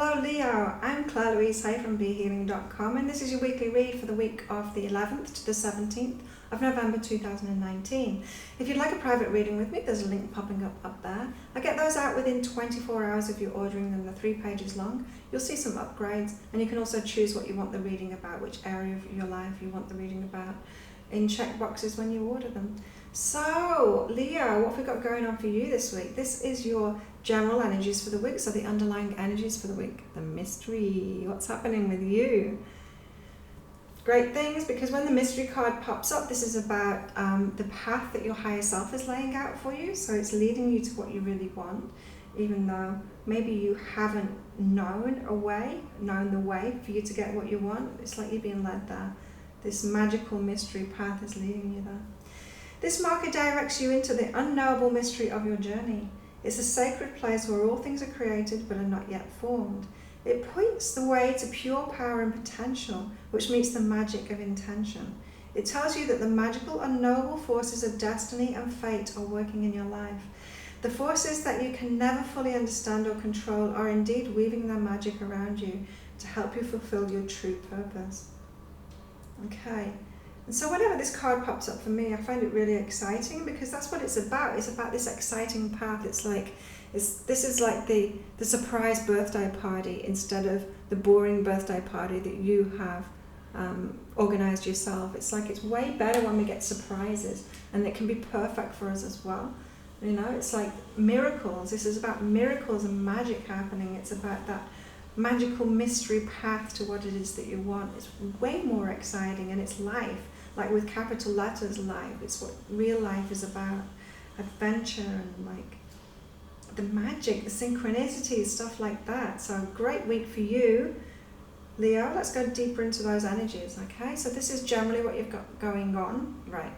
Hello Leo, I'm Claire Louise Hay from BeHealing.com, and this is your weekly read for the week of the 11th to the 17th of November 2019. If you'd like a private reading with me, there's a link popping up there. I get those out within 24 hours if you're ordering them. They're 3 pages long. You'll see some upgrades, and you can also choose what you want the reading about, which area of your life you want the reading about, in check boxes when you order them. So, Leo, what have we got going on for you this week? This is your general energies for the week, so the underlying energies for the week, the mystery, what's happening with you. Great things, because when the mystery card pops up, this is about the path that your higher self is laying out for you. So it's leading you to what you really want, even though maybe you haven't known the way for you to get what you want. It's like you're being led there. This magical mystery path is leading you there. This marker directs you into the unknowable mystery of your journey. It's a sacred place where all things are created but are not yet formed. It points the way to pure power and potential, which meets the magic of intention. It tells you that the magical, unknowable forces of destiny and fate are working in your life. The forces that you can never fully understand or control are indeed weaving their magic around you to help you fulfill your true purpose. Okay. And so whenever this card pops up for me, I find it really exciting, because that's what it's about. It's about this exciting path. This is like the surprise birthday party instead of the boring birthday party that you have organized yourself. It's like it's way better when we get surprises, and it can be perfect for us as well. You know, it's like miracles. This is about miracles and magic happening. It's about that magical mystery path to what it is that you want. It's way more exciting, and it's life. Like with capital letters, life. It's what real life is about. Adventure and like the magic, the synchronicities, stuff like that. So great week for you, Leo. Let's go deeper into those energies, okay? So this is generally what you've got going on, right?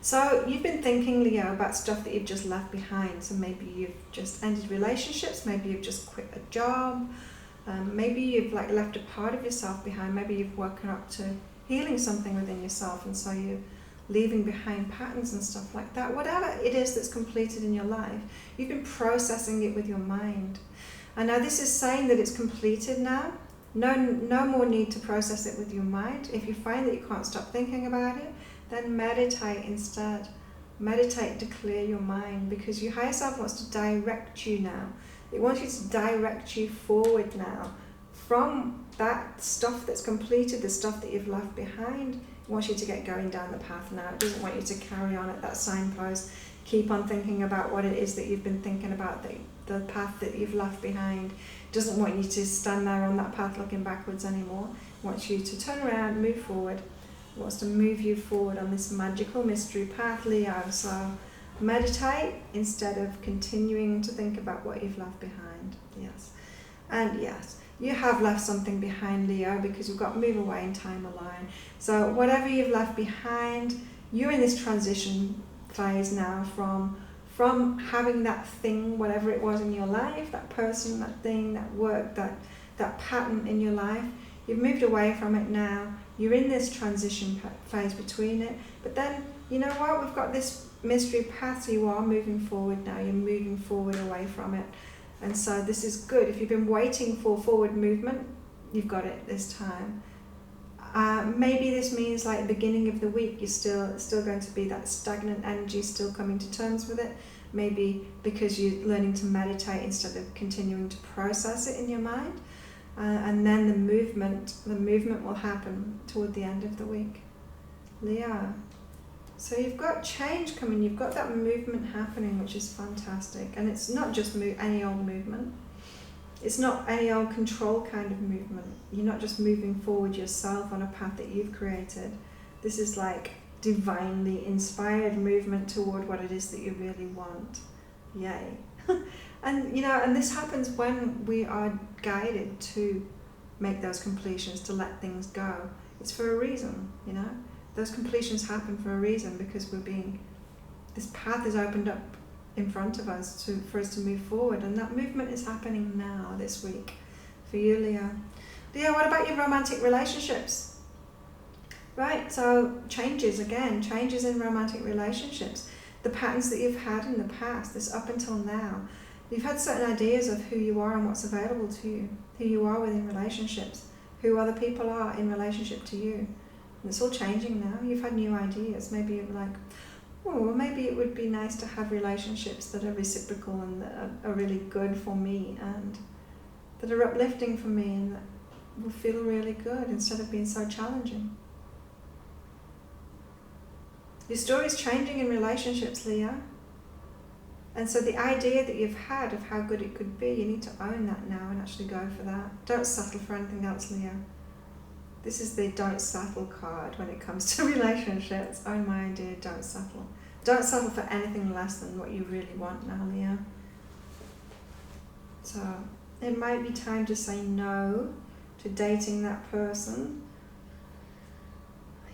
So you've been thinking, Leo, about stuff that you've just left behind. So maybe you've just ended relationships, maybe you've just quit a job, maybe you've like left a part of yourself behind, maybe you've woken up to healing something within yourself, and so you're leaving behind patterns and stuff like that. Whatever it is that's completed in your life, you've been processing it with your mind. And now this is saying that it's completed now. No more need to process it with your mind. If you find that you can't stop thinking about it, then meditate instead. Meditate to clear your mind, because your higher self wants to direct you now. It wants you to direct you forward now from that stuff that's completed, the stuff that you've left behind. It wants you to get going down the path now. It doesn't want you to carry on at that signpost, keep on thinking about what it is that you've been thinking about, the path that you've left behind. It doesn't want you to stand there on that path looking backwards anymore. It wants you to turn around, move forward. It wants to move you forward on this magical mystery path, Leo. So meditate instead of continuing to think about what you've left behind. Yes. And yes, you have left something behind, Leo, because you've got to move away in time alone. So whatever you've left behind, you're in this transition phase now from having that thing, whatever it was in your life, that person, that thing, that work, that pattern in your life. You've moved away from it now. You're in this transition phase between it. But then, you know what? We've got this mystery path, so you are moving forward now. You're moving forward away from it. And so this is good. If you've been waiting for forward movement, you've got it this time. Maybe this means like beginning of the week, you're still going to be that stagnant energy, still coming to terms with it. Maybe because you're learning to meditate instead of continuing to process it in your mind. And then the movement will happen toward the end of the week. Leo. So you've got change coming, you've got that movement happening, which is fantastic. And it's not just any old movement. It's not any old control kind of movement. You're not just moving forward yourself on a path that you've created. This is like divinely inspired movement toward what it is that you really want. Yay. And and this happens when we are guided to make those completions, to let things go. It's for a reason, Those completions happen for a reason, because this path is opened up in front of us for us to move forward, and that movement is happening now this week for you, Leo. Leo, what about your romantic relationships? Right, so changes in romantic relationships. The patterns that you've had in the past, this up until now, You've had certain ideas of who you are and what's available to you, who you are within relationships, who other people are in relationship to you. And it's all changing now. You've had new ideas. Maybe you're like, oh, well, maybe it would be nice to have relationships that are reciprocal and that are really good for me and that are uplifting for me and that will feel really good instead of being so challenging. Your story's changing in relationships, Leo. And so the idea that you've had of how good it could be, you need to own that now and actually go for that. Don't settle for anything else, Leo. This is the don't settle card when it comes to relationships. Own my idea, don't settle. Don't settle for anything less than what you really want now, Leo. So it might be time to say no to dating that person.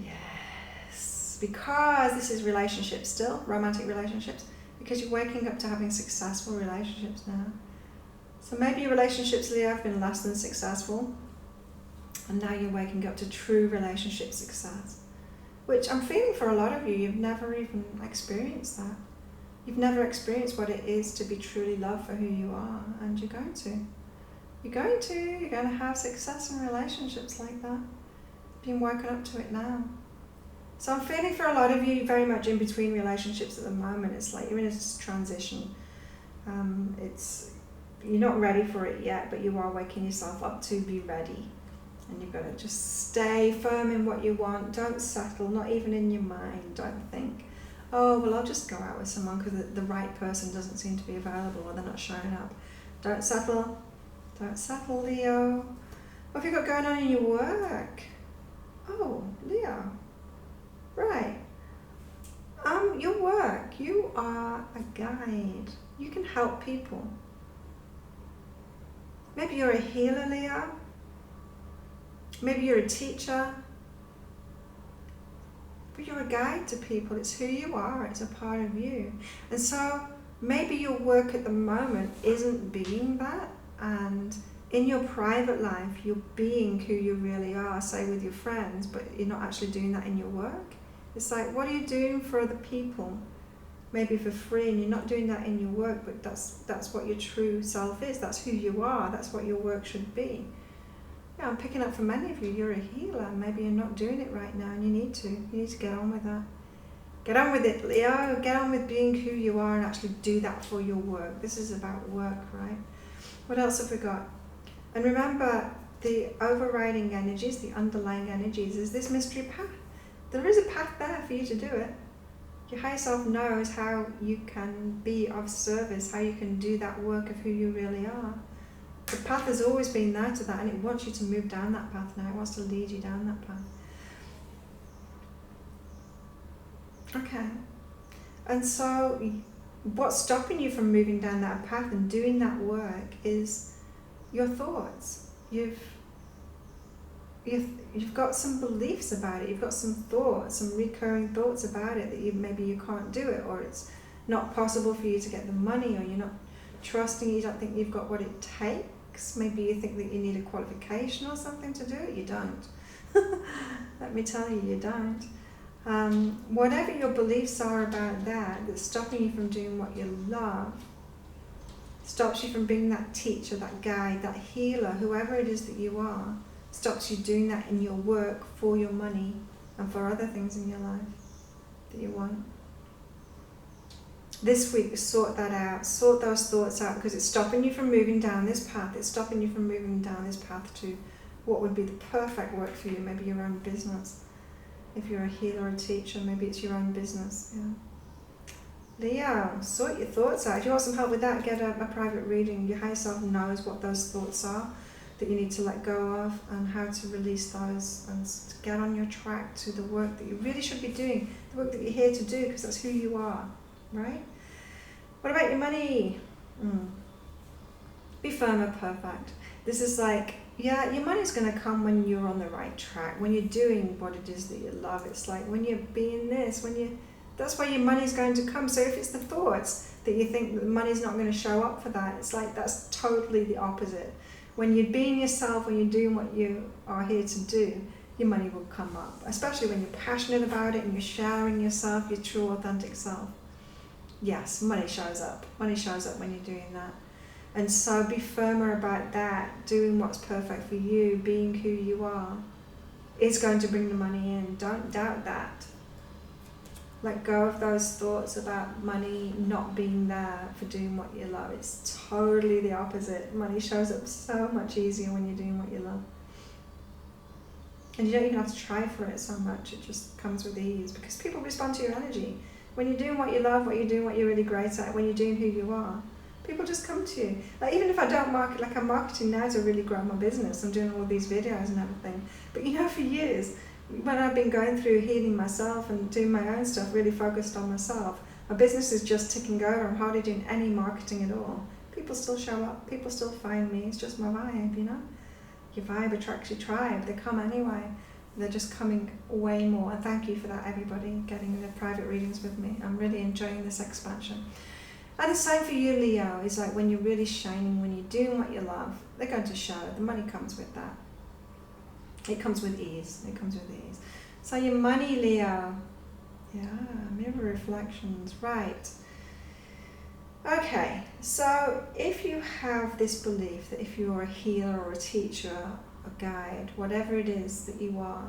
Yes, because this is relationships still, romantic relationships, because you're waking up to having successful relationships now. So maybe your relationships, Leo, have been less than successful, and now you're waking up to true relationship success, which I'm feeling for a lot of you. You've never even experienced that. You've never experienced what it is to be truly loved for who you are, and you're going to. You're going to have success in relationships like that. Being woken up to it now. So I'm feeling for a lot of you very much in between relationships at the moment. It's like you're in a transition. You're not ready for it yet, but you are waking yourself up to be ready. And you've got to just stay firm in what you want. Don't settle, not even in your mind. Don't think, oh, well, I'll just go out with someone because the right person doesn't seem to be available or they're not showing up. Don't settle. Don't settle, Leo. What have you got going on in your work? Oh, Leo. Right. Your work. You are a guide. You can help people. Maybe you're a healer, Leo. Maybe you're a teacher. But you're a guide to people. It's who you are. It's a part of you. And so maybe your work at the moment isn't being that. And in your private life, you're being who you really are, say with your friends, but you're not actually doing that in your work. It's like, what are you doing for other people? Maybe for free, and you're not doing that in your work, but that's what your true self is. That's who you are. That's what your work should be. Yeah, I'm picking up for many of you, you're a healer. Maybe you're not doing it right now, and you need to. You need to get on with that. Get on with it, Leo. Get on with being who you are and actually do that for your work. This is about work, right? What else have we got? And remember, the overriding energies, the underlying energies, is this mystery path. There is a path there for you to do it. Your higher self knows how you can be of service, how you can do that work of who you really are. The path has always been there to that, and it wants you to move down that path now. It wants to lead you down that path. Okay. And so what's stopping you from moving down that path and doing that work is your thoughts. You've got some beliefs about it. You've got some thoughts, some recurring thoughts about it that maybe you can't do it, or it's not possible for you to get the money, or you're not trusting, you don't think you've got what it takes. Maybe you think that you need a qualification or something to do it. You don't. Let me tell you, you don't. Whatever your beliefs are about that's stopping you from doing what you love, stops you from being that teacher, that guide, that healer, whoever it is that you are, stops you doing that in your work, for your money, and for other things in your life that you want. This week, sort that out, sort those thoughts out, because it's stopping you from moving down this path. It's stopping you from moving down this path to what would be the perfect work for you, maybe your own business. If you're a healer or a teacher, maybe it's your own business. Yeah. Leo, sort your thoughts out. If you want some help with that, get a private reading. Your higher self knows what those thoughts are that you need to let go of, and how to release those and get on your track to the work that you really should be doing, the work that you're here to do, because that's who you are, right? What about your money? Be firm and perfect. This is like, yeah, your money's going to come when you're on the right track, when you're doing what it is that you love. It's like when you're being this, that's where your money's going to come. So if it's the thoughts that you think that the money's not going to show up for that, it's like that's totally the opposite. When you're being yourself, when you're doing what you are here to do, your money will come up, especially when you're passionate about it and you're sharing yourself, your true authentic self. yes, money shows up. Money shows up when you're doing that. And so be firmer about that, doing what's perfect for you, being who you are, is going to bring the money in. Don't doubt that. Let go of those thoughts about money not being there for doing what you love. It's totally the opposite. Money shows up so much easier when you're doing what you love. And you don't even have to try for it so much. It just comes with ease because people respond to your energy. When you're doing what you love, what you're doing, what you're really great at, when you're doing who you are, people just come to you. Like even if I don't market, like I'm marketing now to really grow my business. I'm doing all these videos and everything. But you know, for years, when I've been going through healing myself and doing my own stuff, really focused on myself, my business is just ticking over. I'm hardly doing any marketing at all. People still show up. People still find me. It's just my vibe, you know? Your vibe attracts your tribe. They come anyway. They're just coming way more. And thank you for that, everybody, getting the private readings with me. I'm really enjoying this expansion. And the same for you, Leo. It's like when you're really shining, when you're doing what you love, they're going to show. The money comes with that. It comes with ease. It comes with ease. So your money, Leo. Yeah, mirror reflections. Right. Okay, so if you have this belief that if you're a healer or a teacher, a guide, whatever it is that you are,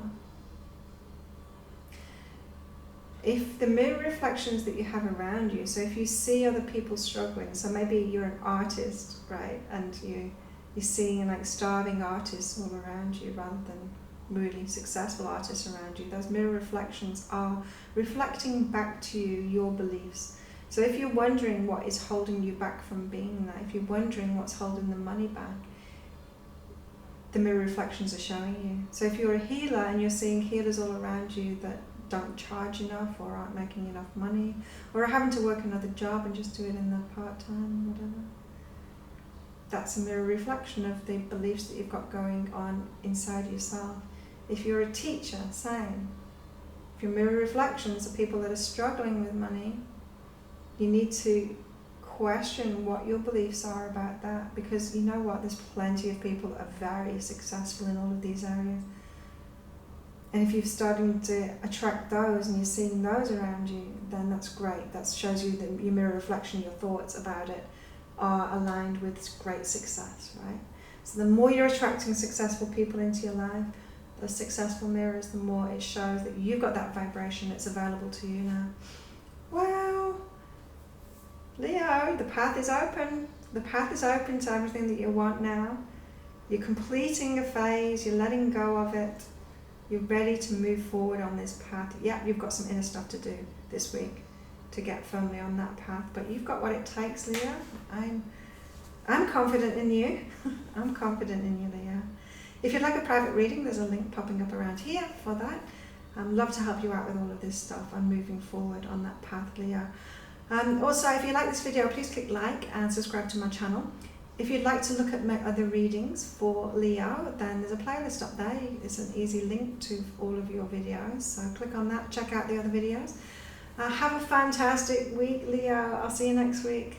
if the mirror reflections that you have around you, so if you see other people struggling, so maybe you're an artist, right, and you're seeing like starving artists all around you rather than really successful artists around you, those mirror reflections are reflecting back to you your beliefs. So if you're wondering what is holding you back from being that, if you're wondering what's holding the money back, the mirror reflections are showing you. So if you're a healer and you're seeing healers all around you that don't charge enough or aren't making enough money or are having to work another job and just do it in their part-time, whatever, that's a mirror reflection of the beliefs that you've got going on inside yourself. If you're a teacher, same. If your mirror reflections are people that are struggling with money, you need to question what your beliefs are about that, because you know what, there's plenty of people that are very successful in all of these areas. And if you're starting to attract those and you're seeing those around you, then that's great. That shows you that your mirror reflection, your thoughts about it are aligned with great success, right? So the more you're attracting successful people into your life, the successful mirrors, the more it shows that you've got that vibration that's available to you now. Well, Leo, the path is open. The path is open to everything that you want now. You're completing a phase, you're letting go of it. You're ready to move forward on this path. Yeah, you've got some inner stuff to do this week to get firmly on that path, but you've got what it takes, Leo. I'm confident in you. I'm confident in you, Leo. If you'd like a private reading, there's a link popping up around here for that. I'd love to help you out with all of this stuff and moving forward on that path, Leo. Also, if you like this video, please click like and subscribe to my channel. If you'd like to look at my other readings for Leo, then there's a playlist up there. It's an easy link to all of your videos, so click on that, check out the other videos. Have a fantastic week, Leo. I'll see you next week.